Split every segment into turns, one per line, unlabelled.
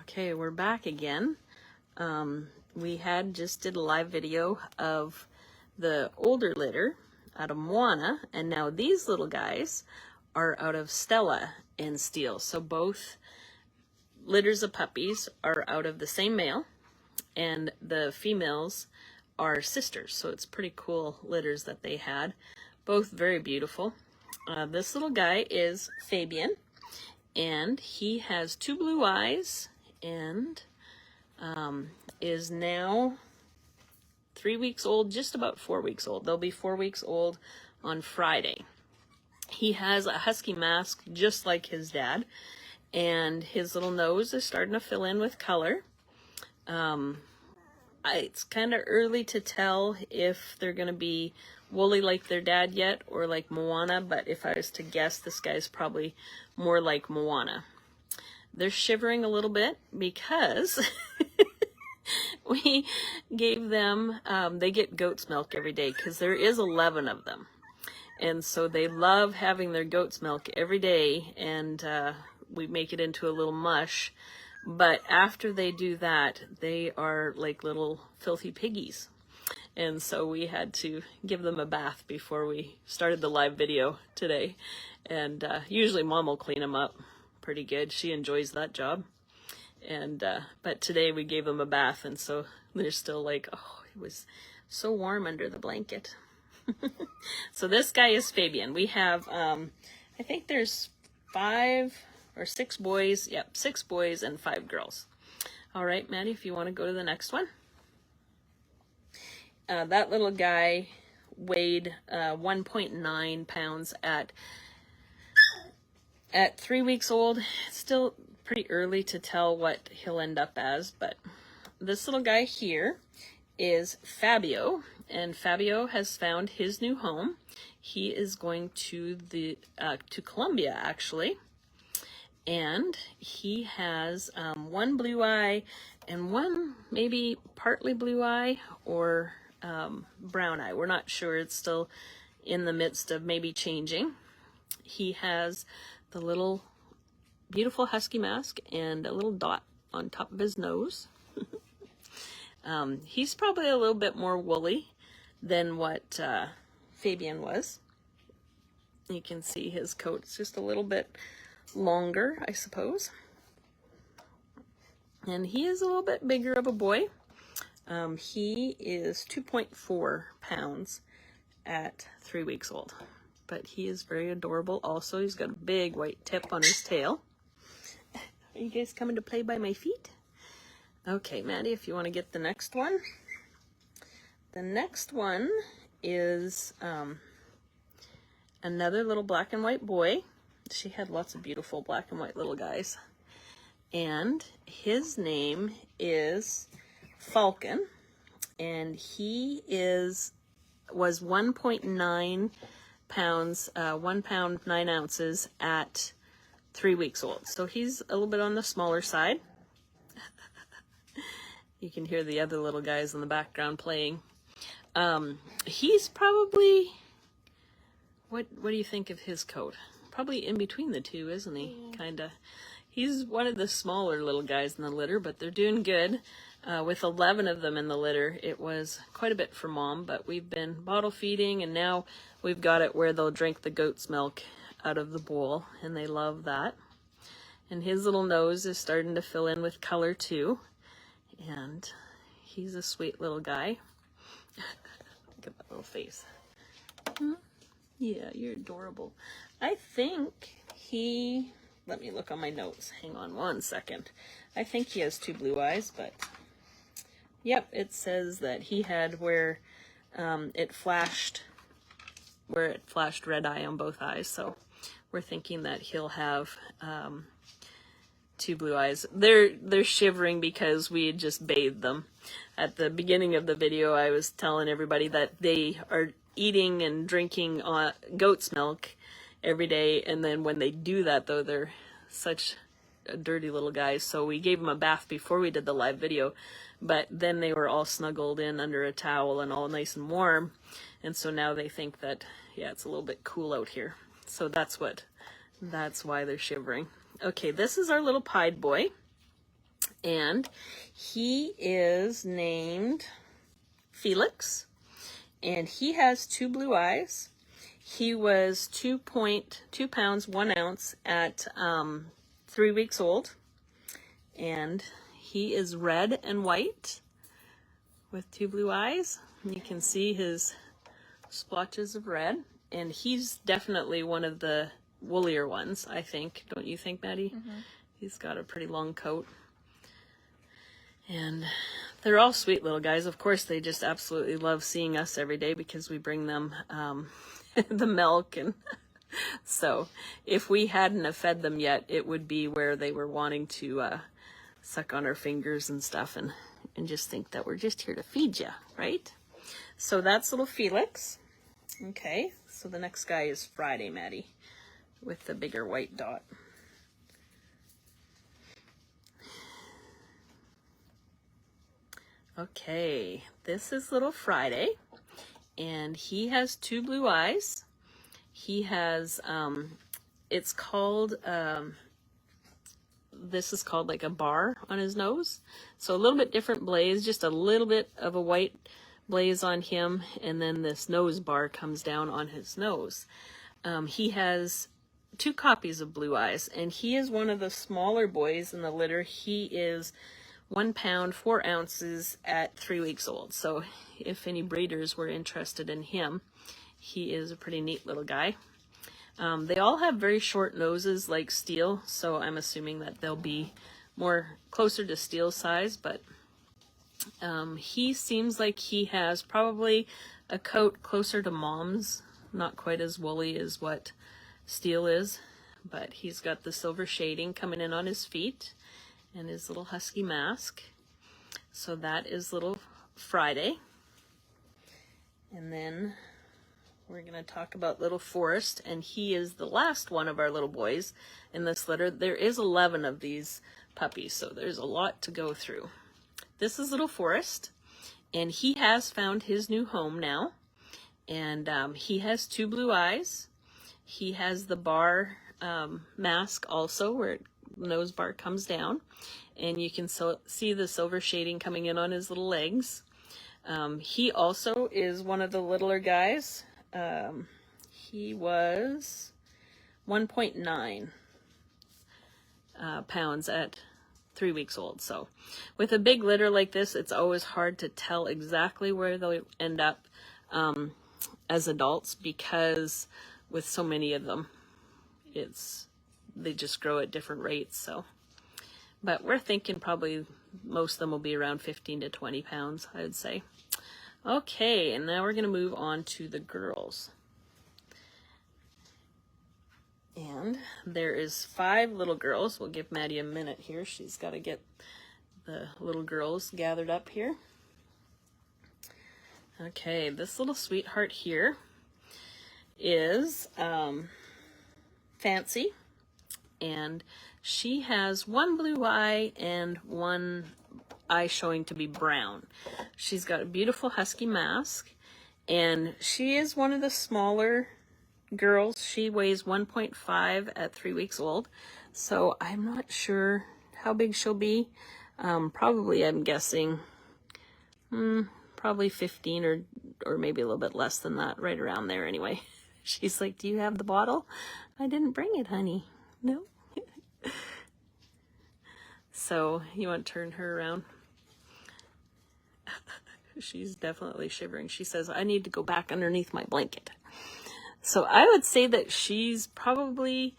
Okay, we're back again. We had just did a live video of the older litter out of Moana, and now these little guys are out of Stella and Steele. So both litters of puppies are out of the same male, and the females are sisters. So it's pretty cool litters that they had. Both very beautiful. This little guy is Fabian, and he has 2 blue eyes and is now 3 weeks old, just about 4 weeks old. They'll be 4 weeks old on Friday. He has a husky mask just like his dad, and his little nose is starting to fill in with color. It's kind of early to tell if they're going to be woolly like their dad yet or like Moana, but if I was to guess, this guy's probably more like Moana. They're shivering a little bit because we gave them, they get goat's milk every day because there is 11 of them. And so they love having their goat's milk every day, and we make it into a little mush. But after they do that, they are like little filthy piggies. And so we had to give them a bath before we started the live video today. And usually Mom will clean them up pretty good. She enjoys that job. And but today we gave them a bath, and so they're still like, oh, it was so warm under the blanket. So this guy is Fabian. We have, I think there's 5 or 6 boys. Yep, 6 boys and 5 girls. All right, Maddie, if you want to go to the next one. That little guy weighed 1.9 pounds at 3 weeks old. It's still pretty early to tell what he'll end up as, but this little guy here is Fabio, and Fabio has found his new home. He is going to Colombia, actually, and he has 1 blue eye and 1 maybe partly blue eye or brown eye. We're not sure. It's still in the midst of maybe changing. He has the little beautiful husky mask and a little dot on top of his nose. He's probably a little bit more woolly than what Fabian was. You can see his coat's just a little bit longer, I suppose. And he is a little bit bigger of a boy. He is 2.4 pounds at 3 weeks old. But he is very adorable also. He's got a big white tip on his tail. Are you guys coming to play by my feet? Okay, Maddie, if you want to get the next one. The next one is another little black and white boy. She had lots of beautiful black and white little guys. And his name is Falcon. And he was 1.9 pounds, 1 pound 9 ounces at 3 weeks old. So he's a little bit on the smaller side. You can hear the other little guys in the background playing. He's probably, what do you think of his coat? Probably in between the two, isn't he? Kinda. He's one of the smaller little guys in the litter, but they're doing good. With 11 of them in the litter, it was quite a bit for Mom, but we've been bottle feeding, and now we've got it where they'll drink the goat's milk out of the bowl, and they love that. And his little nose is starting to fill in with color too, and he's a sweet little guy. Look at that little face. Yeah, you're adorable. I think let me look on my notes. Hang on 1 second. I think he has 2 blue eyes, but yep, it says that he had where it flashed red eye on both eyes. So we're thinking that he'll have 2 blue eyes. They're shivering because we had just bathed them. At the beginning of the video, I was telling everybody that they are eating and drinking goat's milk every day, and then when they do that, though, they're such dirty little guys. So we gave them a bath before we did the live video, but then they were all snuggled in under a towel and all nice and warm, and so now they think that, yeah, it's a little bit cool out here. So that's why they're shivering. Okay, this is our little pied boy, And he is named Felix, and he has 2 blue eyes. He was 2.2 pounds, 1 ounce at 3 weeks old. And he is red and white with 2 blue eyes. You can see his splotches of red. And he's definitely one of the woollier ones, I think. Don't you think, Maddie? Mm-hmm. He's got a pretty long coat. And they're all sweet little guys. Of course, they just absolutely love seeing us every day because we bring them the milk. And so if we hadn't have fed them yet, it would be where they were wanting to suck on our fingers and stuff and just think that we're just here to feed you, right? So that's little Felix. Okay, so the next guy is Friday, Maddie, with the bigger white dot. Okay, this is little Friday, and he has 2 blue eyes. He has, it's called, this is called like a bar on his nose. So a little bit different blaze, just a little bit of a white blaze on him, and then this nose bar comes down on his nose. He has 2 copies of blue eyes, and he is one of the smaller boys in the litter. He is 1 pound, 4 ounces at 3 weeks old. So if any breeders were interested in him, he is a pretty neat little guy. They all have very short noses like Steele, so I'm assuming that they'll be more closer to Steele's size, but he seems like he has probably a coat closer to Mom's, not quite as woolly as what Steele is, but he's got the silver shading coming in on his feet and his little husky mask. So that is little Friday. And then we're going to talk about little Forrest, and he is the last one of our little boys in this litter. There is 11 of these puppies, so there's a lot to go through. This is little Forrest, and he has found his new home now, and he has 2 blue eyes. He has the bar mask also, where the nose bar comes down, and you can see the silver shading coming in on his little legs. He also is one of the littler guys. He was 1.9 pounds at 3 weeks old. So with a big litter like this, it's always hard to tell exactly where they'll end up as adults, because with so many of them, they just grow at different rates. So, but we're thinking probably most of them will be around 15 to 20 pounds, I would say. Okay, and now we're going to move on to the girls. And there is 5 little girls. We'll give Maddie a minute here. She's got to get the little girls gathered up here. Okay, this little sweetheart here is Fancy, and she has 1 blue eye and 1 eye showing to be brown. She's got a beautiful husky mask, and she is one of the smaller girls. She weighs 1.5 at 3 weeks old, so I'm not sure how big she'll be. Probably, I'm guessing, probably 15 or maybe a little bit less than that, right around there anyway. She's like, do you have the bottle? I didn't bring it, honey. No. So you want to turn her around? She's definitely shivering. She says, I need to go back underneath my blanket. So I would say that she's probably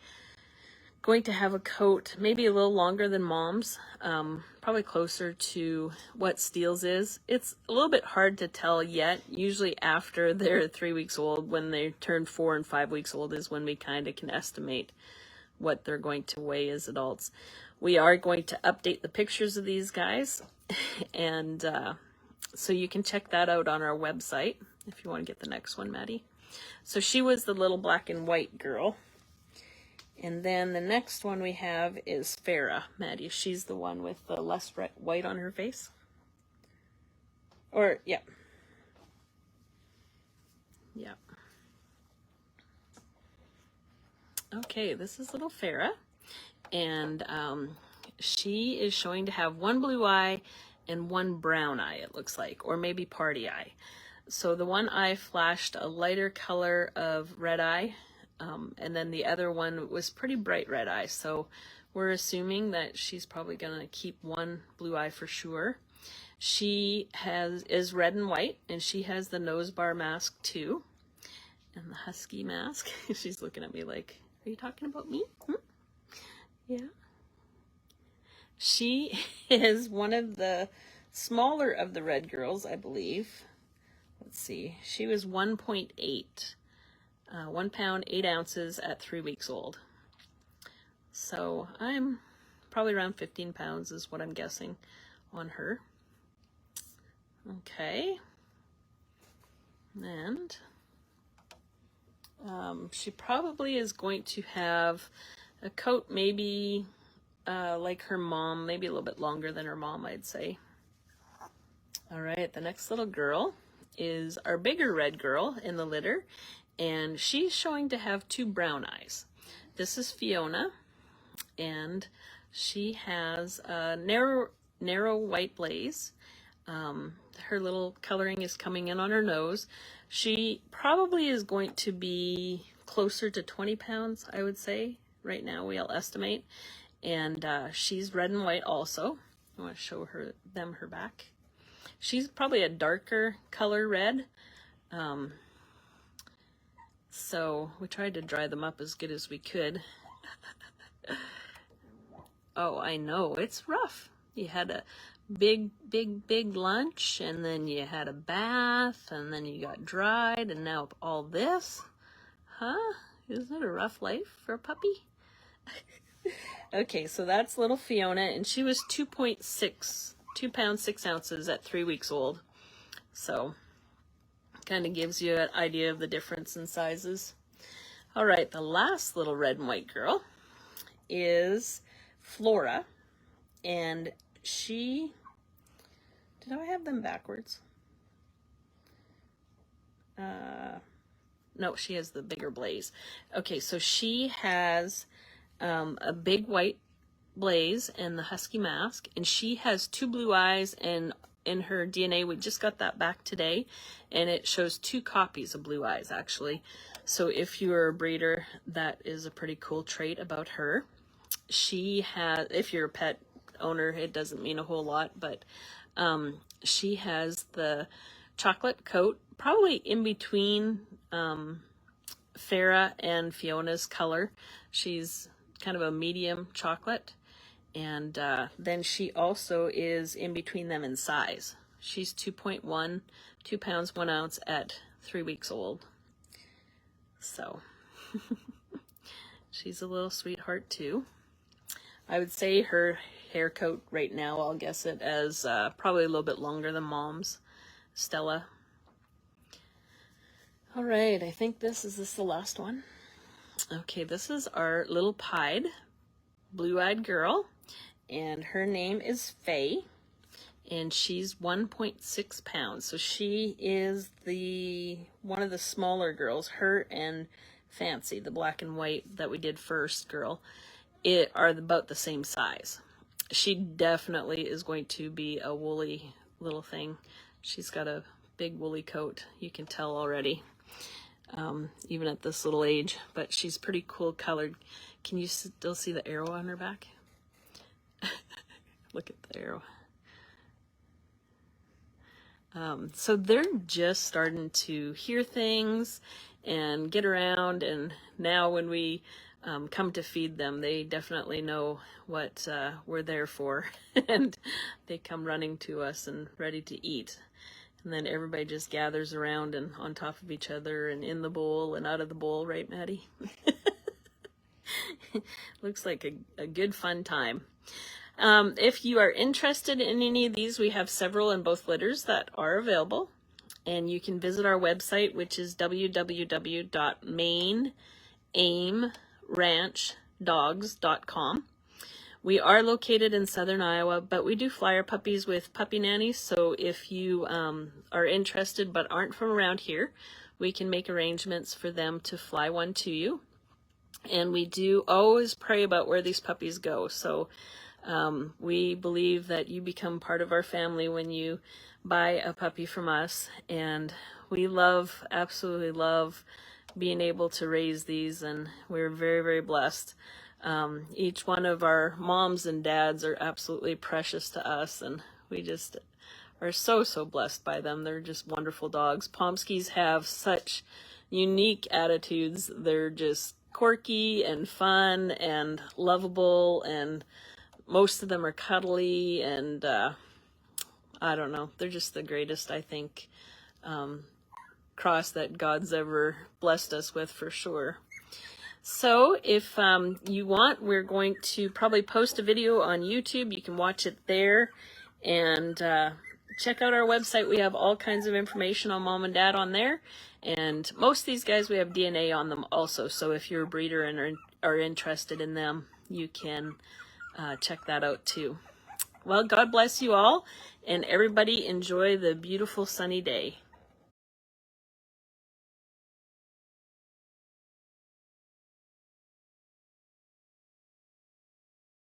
going to have a coat maybe a little longer than Mom's, probably closer to what Steele's is. It's a little bit hard to tell yet. Usually after they're 3 weeks old, when they turn 4 and 5 weeks old, is when we kind of can estimate what they're going to weigh as adults. We are going to update the pictures of these guys, and so you can check that out on our website if you want to get the next one, Maddie. So she was the little black and white girl. And then the next one we have is Farah, Maddie. She's the one with the less white on her face. Or, yeah. Yeah. Okay, this is little Farah. And she is showing to have one blue eye and one brown eye, it looks like, or maybe party eye. So the one eye flashed a lighter color of red eye, and then the other one was pretty bright red eye. So we're assuming that she's probably gonna keep one blue eye for sure. She is red and white, and she has the nose bar mask too, and the husky mask. She's looking at me like, are you talking about me? Yeah. She is one of the smaller of the red girls, I believe. Let's see. She was 1.8, 1 pound, 8 ounces at 3 weeks old. So I'm probably around 15 pounds is what I'm guessing on her. Okay. And she probably is going to have a coat maybe like her mom, maybe a little bit longer than her mom, I'd say. All right, the next little girl is our bigger red girl in the litter, and she's showing to have 2 brown eyes. This is Fiona, and she has a narrow white blaze. Her little coloring is coming in on her nose. She probably is going to be closer to 20 pounds, I would say. Right now, we'll estimate. And she's red and white also. I want to show her back. She's probably a darker color red. So we tried to dry them up as good as we could. Oh, I know, it's rough. You had a big lunch, and then you had a bath, and then you got dried, and now all this. Huh? Isn't it a rough life for a puppy? Okay, so that's little Fiona, and she was 2 pounds, 6 ounces at 3 weeks old. So, kind of gives you an idea of the difference in sizes. All right, the last little red and white girl is Flora, and she, did I have them backwards? No, she has the bigger blaze. Okay, so she has a big white blaze and the husky mask, and she has 2 blue eyes, and in her DNA, we just got that back today, and it shows 2 copies of blue eyes actually. So if you're a breeder, that is a pretty cool trait about her. She has, if you're a pet owner, it doesn't mean a whole lot, but she has the chocolate coat, probably in between Farah and Fiona's color. She's kind of a medium chocolate, and then she also is in between them in size. She's 2.1, 2 pounds, 1 ounce at 3 weeks old. So she's a little sweetheart too. I would say her hair coat right now, I'll guess it as probably a little bit longer than Mom's, Stella. All right, I think this is the last one. Okay, this is our little pied, blue-eyed girl, and her name is Faye, and she's 1.6 pounds. So she is one of the smaller girls. Her and Fancy, the black and white that we did first girl, are about the same size. She definitely is going to be a woolly little thing. She's got a big woolly coat, you can tell already. Even at this little age, but she's pretty cool colored. Can you still see the arrow on her back? Look at the arrow. So they're just starting to hear things and get around, and now when we come to feed them, they definitely know what we're there for, and they come running to us and ready to eat. And then everybody just gathers around and on top of each other and in the bowl and out of the bowl, right, Maddie? Looks like a good fun time. If you are interested in any of these, we have several in both litters that are available. And you can visit our website, which is www.maineaimranchdogs.com. We are located in southern Iowa, but we do fly our puppies with puppy nannies. So if you are interested but aren't from around here, we can make arrangements for them to fly one to you. And we do always pray about where these puppies go. So We believe that you become part of our family when you buy a puppy from us, and we love, absolutely love, being able to raise these, and we're very, very blessed. Each one of our moms and dads are absolutely precious to us, and we just are so, so blessed by them. They're just wonderful dogs. Pomskis have such unique attitudes. They're just quirky and fun and lovable, and most of them are cuddly, and I don't know. They're just the greatest, I think, cross that God's ever blessed us with, for sure. So if you want, we're going to probably post a video on YouTube. You can watch it there, and check out our website. We have all kinds of information on Mom and Dad on there, and most of these guys, we have DNA on them also. So if you're a breeder and are interested in them, you can check that out too. Well, God bless you all, and everybody enjoy the beautiful sunny day.